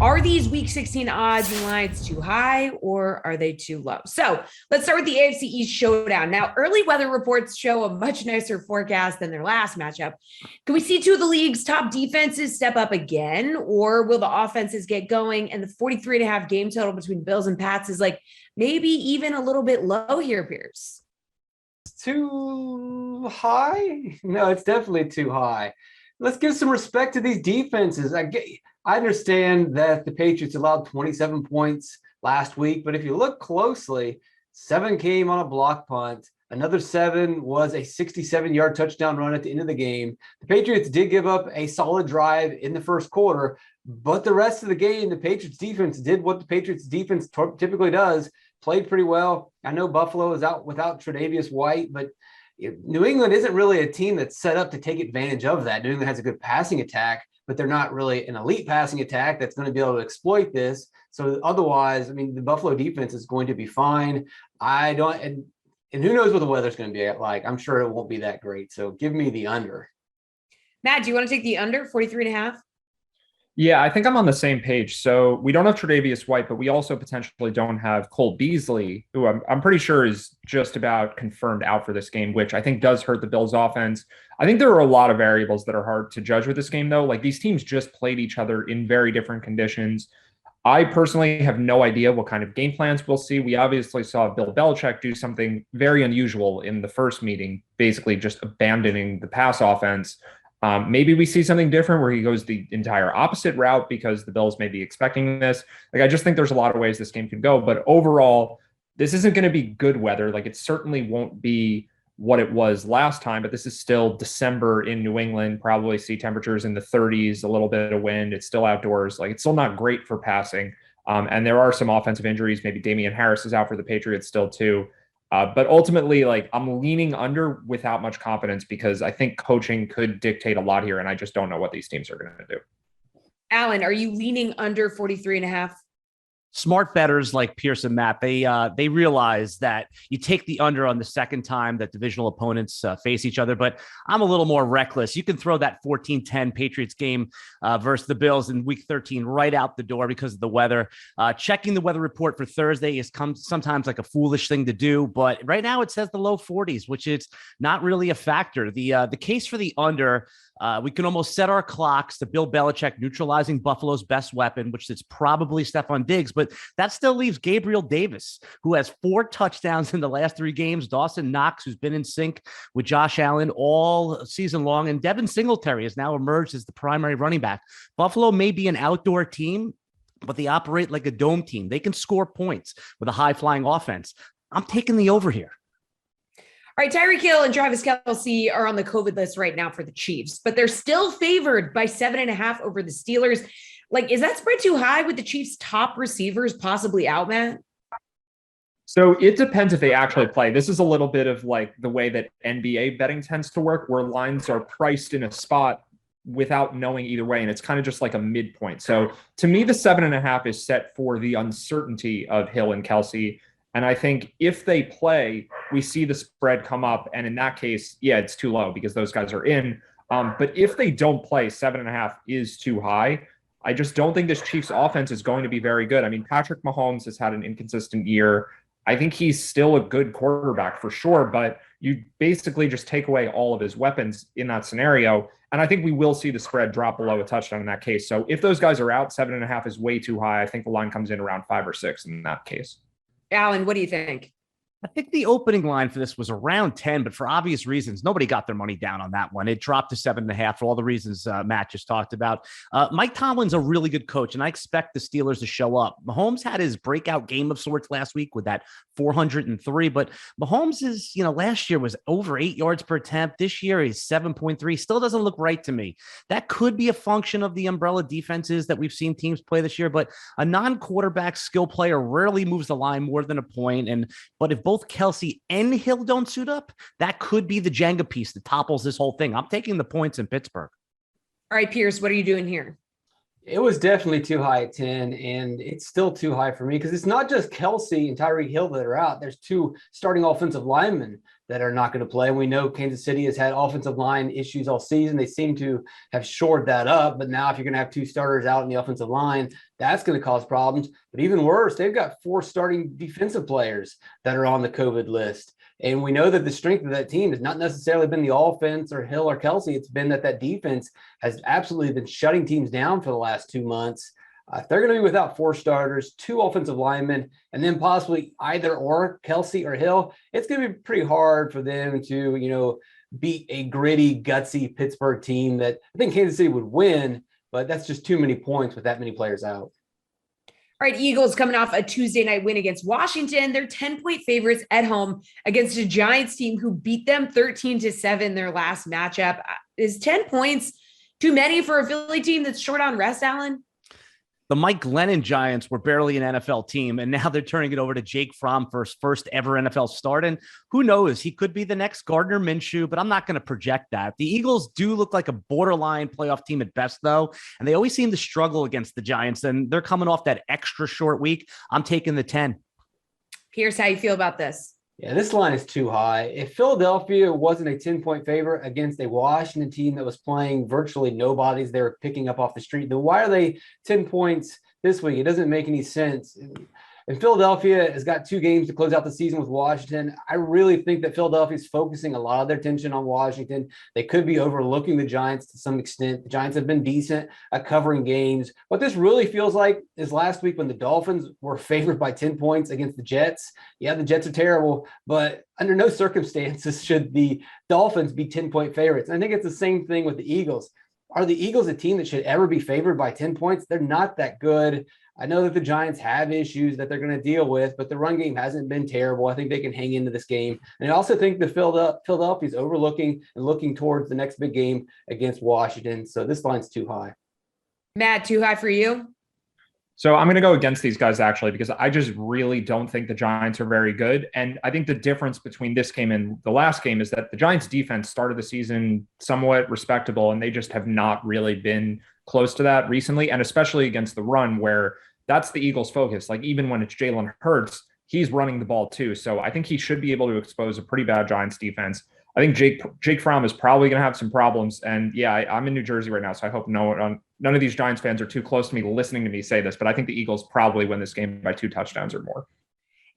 Are these week 16 odds and lines too high or are they too low? So let's start with the AFC East showdown. Now, early weather reports show a much nicer forecast than their last matchup. Can we see two of the league's top defenses step up again, or will the offenses get going? And the 43.5 game total between Bills and Pats is like maybe even a little bit low here, Pearce. Too high? No, it's definitely too high. Let's give some respect to these defenses. I understand that the Patriots allowed 27 points last week, but if you look closely, 7 came on a block punt. Another 7 was a 67-yard touchdown run at the end of the game. The Patriots did give up a solid drive in the first quarter, but the rest of the game, the Patriots defense did what the Patriots defense typically does, played pretty well. I know Buffalo is out without Tre'Davious White, but New England isn't really a team that's set up to take advantage of that. New England has a good passing attack, but they're not really an elite passing attack that's going to be able to exploit this. So otherwise, I mean, the Buffalo defense is going to be fine. And who knows what the weather's going to be like. I'm sure it won't be that great. So give me the under. Matt, do you want to take the under 43.5? Yeah, I think I'm on the same page. So we don't have Tre'Davious White, but we also potentially don't have Cole Beasley, who I'm pretty sure is just about confirmed out for this game, which I think does hurt the Bills offense. I think there are a lot of variables that are hard to judge with this game, though. Like, these teams just played each other in very different conditions. I personally have no idea what kind of game plans we'll see. We obviously saw Bill Belichick do something very unusual in the first meeting, basically just abandoning the pass offense. Maybe we see something different where he goes the entire opposite route because the Bills may be expecting this. Like, I just think there's a lot of ways this game could go. But overall, this isn't going to be good weather. Like, it certainly won't be what it was last time, but this is still December in New England. Probably see temperatures in the 30s, a little bit of wind. It's still outdoors. Like, it's still not great for passing. And there are some offensive injuries. Maybe Damian Harris is out for the Patriots still too. But ultimately, like, I'm leaning under without much confidence because I think coaching could dictate a lot here, and I just don't know what these teams are going to do. Alan, are you leaning under 43.5? Smart bettors like Pearce and Matt, they realize that you take the under on the second time that divisional opponents face each other, but I'm a little more reckless. You can throw that 14-10 Patriots game versus the Bills in week 13 right out the door because of the weather. Checking the weather report for Thursday is sometimes like a foolish thing to do, but right now it says the low 40s, which is not really a factor. The case for the under, we can almost set our clocks to Bill Belichick neutralizing Buffalo's best weapon, which is probably Stephon Diggs, but that still leaves Gabriel Davis, who has 4 touchdowns in the last 3 games, Dawson Knox, who's been in sync with Josh Allen all season long, and Devin Singletary has now emerged as the primary running back. Buffalo may be an outdoor team, but they operate like a dome team. They can score points with a high-flying offense. I'm taking the over here. All right, Tyreek Hill and Travis Kelce are on the COVID list right now for the Chiefs, but they're still favored by 7.5 over the Steelers. Like, is that spread too high with the Chiefs' top receivers possibly out, Matt? So it depends if they actually play. This is a little bit of like the way that NBA betting tends to work, where lines are priced in a spot without knowing either way, and it's kind of just like a midpoint. So to me, the 7.5 is set for the uncertainty of Hill and Kelce. And I think if they play, we see the spread come up. And in that case, yeah, it's too low because those guys are in. But if they don't play, 7.5 is too high. I just don't think this Chiefs offense is going to be very good. I mean, Patrick Mahomes has had an inconsistent year. I think he's still a good quarterback for sure, but you basically just take away all of his weapons in that scenario. And I think we will see the spread drop below a touchdown in that case. So if those guys are out, 7.5 is way too high. I think the line comes in around 5 or 6 in that case. Alan, what do you think? I think the opening line for this was around 10, but for obvious reasons, nobody got their money down on that one. It dropped to 7.5 for all the reasons Matt just talked about. Mike Tomlin's a really good coach, and I expect the Steelers to show up. Mahomes had his breakout game of sorts last week with that 403, but Mahomes is, last year was over 8 yards per attempt. This year he's 7.3. Still doesn't look right to me. That could be a function of the umbrella defenses that we've seen teams play this year, but a non-quarterback skill player rarely moves the line more than a point. But if both Kelce and Hill don't suit up, that could be the Jenga piece that topples this whole thing. I'm taking the points in Pittsburgh. All right, Pearce, what are you doing here? It was definitely too high at 10, and it's still too high for me because it's not just Kelsey and Tyreek Hill that are out. There's two starting offensive linemen that are not going to play. And we know Kansas City has had offensive line issues all season. They seem to have shored that up. But now if you're going to have two starters out in the offensive line, that's going to cause problems. But even worse, they've got four starting defensive players that are on the COVID list. And we know that the strength of that team has not necessarily been the offense or Hill or Kelsey. It's been that defense has absolutely been shutting teams down for the last 2 months. If they're going to be without four starters, two offensive linemen, and then possibly either or Kelsey or Hill, it's going to be pretty hard for them to, beat a gritty, gutsy Pittsburgh team that I think Kansas City would win, but that's just too many points with that many players out. All right, Eagles coming off a Tuesday night win against Washington. They're 10-point favorites at home against a Giants team who beat them 13-7 their last matchup. Is 10 points too many for a Philly team that's short on rest, Alan? The Mike Glennon Giants were barely an NFL team, and now they're turning it over to Jake Fromm for his first ever NFL start. And who knows? He could be the next Gardner Minshew, but I'm not going to project that. The Eagles do look like a borderline playoff team at best, though, and they always seem to struggle against the Giants, and they're coming off that extra short week. I'm taking the 10. Pierce, how you feel about this? Yeah, this line is too high. If Philadelphia wasn't a 10-point favorite against a Washington team that was playing virtually nobodies they were picking up off the street, then why are they 10 points this week? It doesn't make any sense. And Philadelphia has got 2 games to close out the season with Washington. I really think that Philadelphia is focusing a lot of their attention on Washington. They could be overlooking the Giants to some extent. The Giants have been decent at covering games. What this really feels like is last week when the Dolphins were favored by 10 points against the Jets. Yeah, the Jets are terrible, but under no circumstances should the Dolphins be 10-point favorites. And I think it's the same thing with the Eagles. Are the Eagles a team that should ever be favored by 10 points? They're not that good. I know that the Giants have issues that they're going to deal with, but the run game hasn't been terrible. I think they can hang into this game. And I also think the Philadelphia is overlooking and looking towards the next big game against Washington. So this line's too high. Matt, too high for you? So I'm going to go against these guys, actually, because I just really don't think the Giants are very good. And I think the difference between this game and the last game is that the Giants defense started the season somewhat respectable, and they just have not really been close to that recently, and especially against the run, where that's the Eagles' focus. Like, even when it's Jalen Hurts, he's running the ball too. So I think he should be able to expose a pretty bad Giants defense. I think Jake Fromm is probably going to have some problems. And yeah, I'm in New Jersey right now, so I hope none of these Giants fans are too close to me listening to me say this, but I think the Eagles probably win this game by 2 touchdowns or more.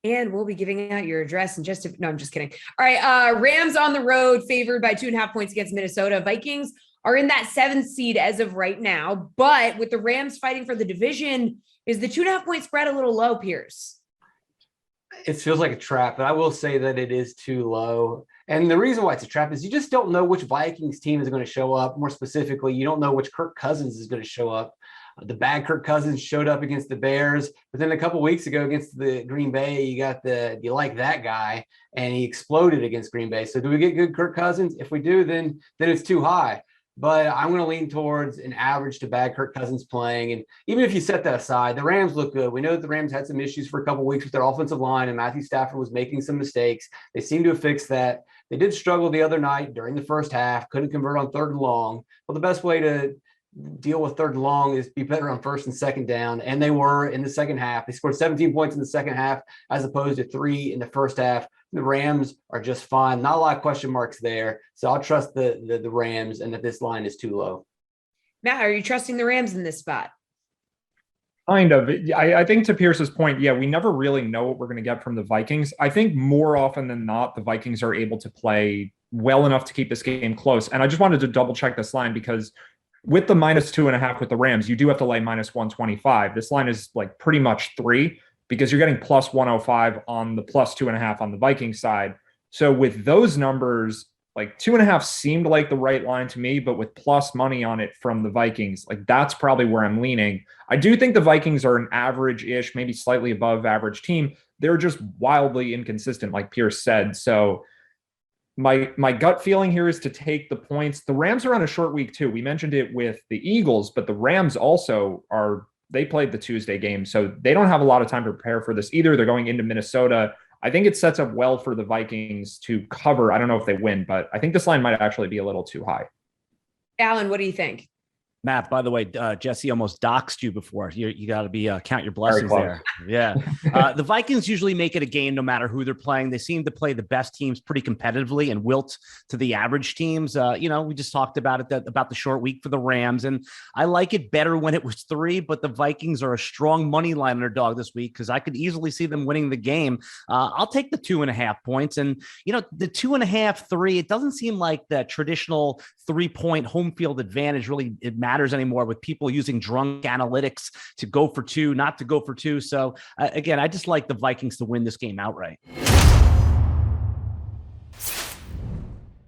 And we'll be giving out your address in no, I'm just kidding. All right, Rams on the road, favored by 2.5 points against Minnesota. Vikings are in that 7th seed as of right now, but with the Rams fighting for the division, is the 2.5 point spread a little low, Pierce? It feels like a trap, but I will say that it is too low. And the reason why it's a trap is you just don't know which Vikings team is going to show up. More specifically, you don't know which Kirk Cousins is going to show up. The bad Kirk Cousins showed up against the Bears, but then a couple of weeks ago against the Green Bay, you like that guy, and he exploded against Green Bay. So do we get good Kirk Cousins? If we do, then it's too high. But I'm going to lean towards an average to bad Kirk Cousins playing. And even if you set that aside, the Rams look good. We know that the Rams had some issues for a couple of weeks with their offensive line, and Matthew Stafford was making some mistakes. They seem to have fixed that. They did struggle the other night during the first half, couldn't convert on 3rd and long. Well, the best way to deal with 3rd and long is be better on 1st and 2nd down. And they were in the second half. They scored 17 points in the second half as opposed to 3 in the first half. The Rams are just fine. Not a lot of question marks there. So I'll trust the Rams and that this line is too low. Matt, are you trusting the Rams in this spot? Kind of. I think to Pierce's point, yeah, we never really know what we're going to get from the Vikings. I think more often than not, the Vikings are able to play well enough to keep this game close. And I just wanted to double check this line because with the -2.5 with the Rams, you do have to lay -125. This line is like pretty much 3 because you're getting +105 on the +2.5 on the Vikings side. So with those numbers, like 2.5 seemed like the right line to me, but with plus money on it from the Vikings, like that's probably where I'm leaning. I do think the Vikings are an average-ish, maybe slightly above average team. They're just wildly inconsistent, like Pierce said. So my gut feeling here is to take the points. The Rams are on a short week too. We mentioned it with the Eagles, but the Rams also they played the Tuesday game, so they don't have a lot of time to prepare for this either. They're going into Minnesota. I think it sets up well for the Vikings to cover. I don't know if they win, but I think this line might actually be a little too high. Alan, what do you think? Matt, by the way, Jesse almost doxed you before. You got to be count your blessings there. Yeah. The Vikings usually make it a game no matter who they're playing. They seem to play the best teams pretty competitively and wilt to the average teams. We just talked about it, about the short week for the Rams. And I like it better when it was 3, but the Vikings are a strong money line underdog this week because I could easily see them winning the game. I'll take the 2.5 points. And, the 2.5, 3, it doesn't seem like that traditional 3-point home field advantage really it matters anymore with people using drunk analytics to go for 2, not to go for 2. So again, I just like the Vikings to win this game outright.